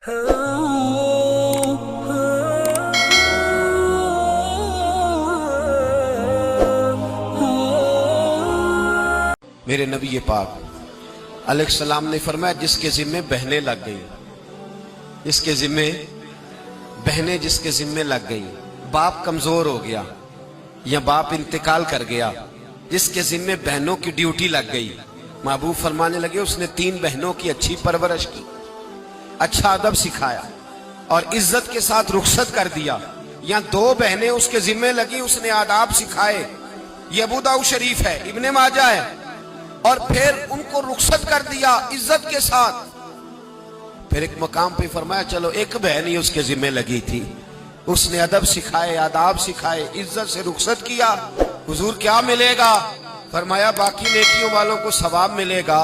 میرے نبی پاک علیہ السلام نے فرمایا جس کے ذمے بہنیں لگ گئی، جس کے ذمے بہنیں جس کے ذمے لگ گئی، باپ کمزور ہو گیا یا باپ انتقال کر گیا، جس کے ذمے بہنوں کی ڈیوٹی لگ گئی، محبوب فرمانے لگے اس نے 3 بہنوں کی اچھی پرورش کی، اچھا ادب سکھایا اور عزت کے ساتھ رخصت کر دیا، یا 2 بہنیں اس کے ذمے لگی، اس نے آداب سکھائے، یہ ابو داؤد شریف ہے، ابن ماجہ ہے، اور پھر ان کو رخصت کر دیا عزت کے ساتھ۔ پھر ایک مقام پہ فرمایا چلو ایک بہن ہی اس کے ذمہ لگی تھی، اس نے ادب سکھائے، آداب سکھائے، عزت سے رخصت کیا، حضور کیا ملے گا؟ فرمایا باقی نیکیوں والوں کو ثواب ملے گا،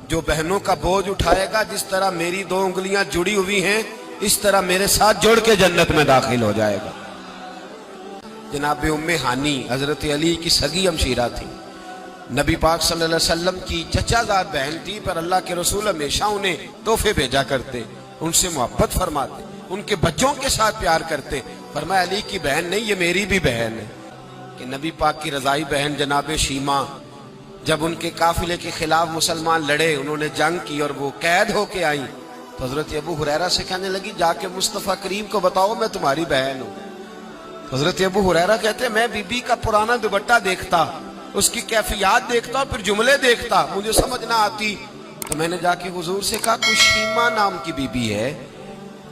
جو بہنوں کا بوجھ اٹھائے گا، جس طرح میری 2 انگلیاں جڑی ہوئی ہیں اس طرح میرے ساتھ جڑ کے جنت میں داخل ہو جائے گا۔ جناب ام ہانی حضرت علی کی سگی ہمشیرہ تھی، نبی پاک صلی اللہ علیہ وسلم کی چچا زاد بہن تھی، پر اللہ کے رسول ہمیشہ انہیں تحفے بھیجا کرتے، ان سے محبت فرماتے، ان کے بچوں کے ساتھ پیار کرتے۔ فرمایا علی کی بہن نہیں، یہ میری بھی بہن ہے۔ کہ نبی پاک کی رضائی بہن جناب شیمہ جب ان کے قافلے کے خلاف مسلمان لڑے، انہوں نے جنگ کی اور وہ قید ہو کے آئیں، تو حضرت ابو ہریرہ سے کہنے لگی جا کے مصطفیٰ کریم کو بتاؤ میں تمہاری بہن ہوں۔ حضرت ابو ہریرہ کہتے ہیں میں بی بی کا پرانا دوپٹہ دیکھتا، اس کی کیفیات دیکھتا اور پھر جملے دیکھتا، مجھے سمجھ نہ آتی، تو میں نے جا کے حضور سے کہا کوئی شیمہ نام کی بی بی ہے؟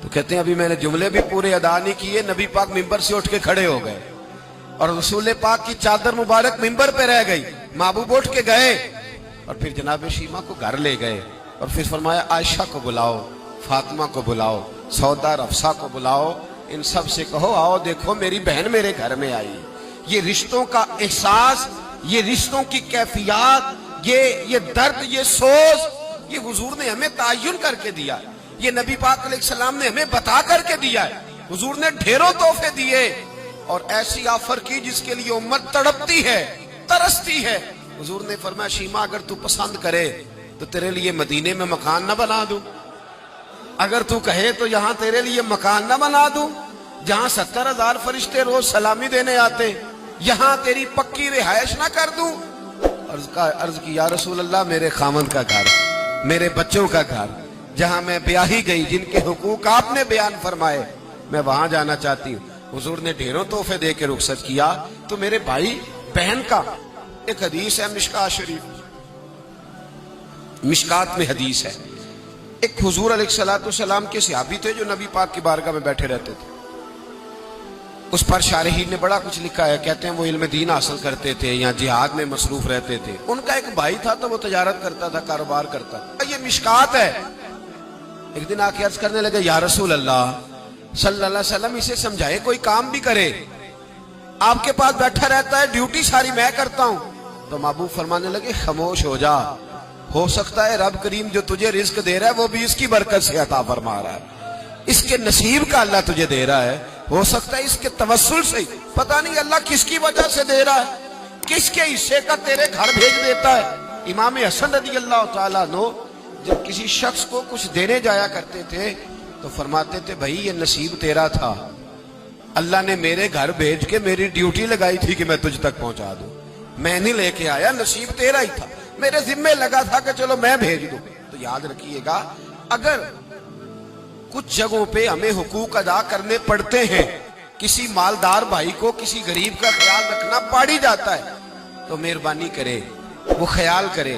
تو کہتے ہیں ابھی میں نے جملے بھی پورے ادا نہیں کیے، نبی پاک ممبر سے اٹھ کے کھڑے ہو گئے اور رسول پاک کی چادر مبارک ممبر پہ رہ گئی، محبوب اٹھ کے گئے اور پھر جناب شیمہ کو گھر لے گئے اور پھر فرمایا عائشہ کو بلاؤ، فاطمہ کو بلاؤ، سودا رفسہ کو بلاؤ، ان سب سے کہو آؤ دیکھو میری بہن میرے گھر میں آئی۔ یہ رشتوں کا احساس، یہ رشتوں کی کیفیات، یہ درد، یہ سوز، یہ حضور نے ہمیں تعین کر کے دیا ہے، یہ نبی پاک علیہ السلام نے ہمیں بتا کر کے دیا ہے۔ حضور نے ڈھیروں تحفے دیے اور ایسی آفر کی جس کے لیے امت تڑپتی ہے، ترستی ہے۔ حضور نے فرمایا شیمہ اگر تو پسند کرے تو تیرے لیے مدینے میں مکان نہ بنا دوں، اگر تو کہے تو یہاں تیرے لیے مکان نہ بنا دوں، جہاں 70,000 فرشتے روز سلامی دینے آتے، یہاں تیری پکی رہائش نہ کر دوں؟ عرض کی یا رسول اللہ میرے خامند کا گھر، میرے بچوں کا گھر، جہاں میں بیاہی گئی، جن کے حقوق آپ نے بیان فرمائے، میں وہاں جانا چاہتی ہوں۔ حضور نے ڈھیروں تحفے دے کے رخصت کیا۔ تو میرے بھائی بہن کا ایک حدیث ہے مشکات شریف، مشکات میں حدیث ہے، ایک حضور علیہ السلام کے صحابی تھے جو نبی پاک کی بارگاہ میں بیٹھے رہتے تھے، اس پر شارحین نے بڑا کچھ لکھا ہے، کہتے ہیں وہ علم دین حاصل کرتے تھے یا جہاد میں مصروف رہتے تھے۔ ان کا ایک بھائی تھا تو وہ تجارت کرتا تھا، کاروبار کرتا تھا، یہ مشکات ہے۔ ایک دن آ کے عرض کرنے لگے یا رسول اللہ صلی اللہ علیہ وسلم اسے سمجھائے کوئی کام بھی کرے، آپ کے پاس بیٹھا رہتا ہے، ڈیوٹی ساری میں کرتا ہوں۔ تو محبوب فرمانے لگے خاموش ہو جا، ہو سکتا ہے رب کریم جو تجھے رزق دے رہا ہے وہ بھی اس کی برکت سے عطا فرما رہا ہے، اس کے نصیب کا اللہ تجھے دے رہا ہے، ہو سکتا ہے اس کے توسل سے، پتہ نہیں اللہ کس کی وجہ سے دے رہا ہے، کس کے حصے کا تیرے گھر بھیج دیتا ہے۔ امام حسن رضی اللہ تعالیٰ عنہ جب کسی شخص کو کچھ دینے جایا کرتے تھے تو فرماتے تھے بھائی یہ نصیب تیرا تھا، اللہ نے میرے گھر بھیج کے میری ڈیوٹی لگائی تھی کہ میں تجھ تک پہنچا دوں، میں نہیں لے کے آیا، نصیب تیرا ہی تھا، میرے ذمہ لگا تھا کہ چلو میں بھیج دوں۔ تو یاد رکھیے گا اگر کچھ جگہوں پہ ہمیں حقوق ادا کرنے پڑتے ہیں، کسی مالدار بھائی کو کسی غریب کا خیال رکھنا پڑ ہی جاتا ہے، تو مہربانی کرے وہ خیال کرے،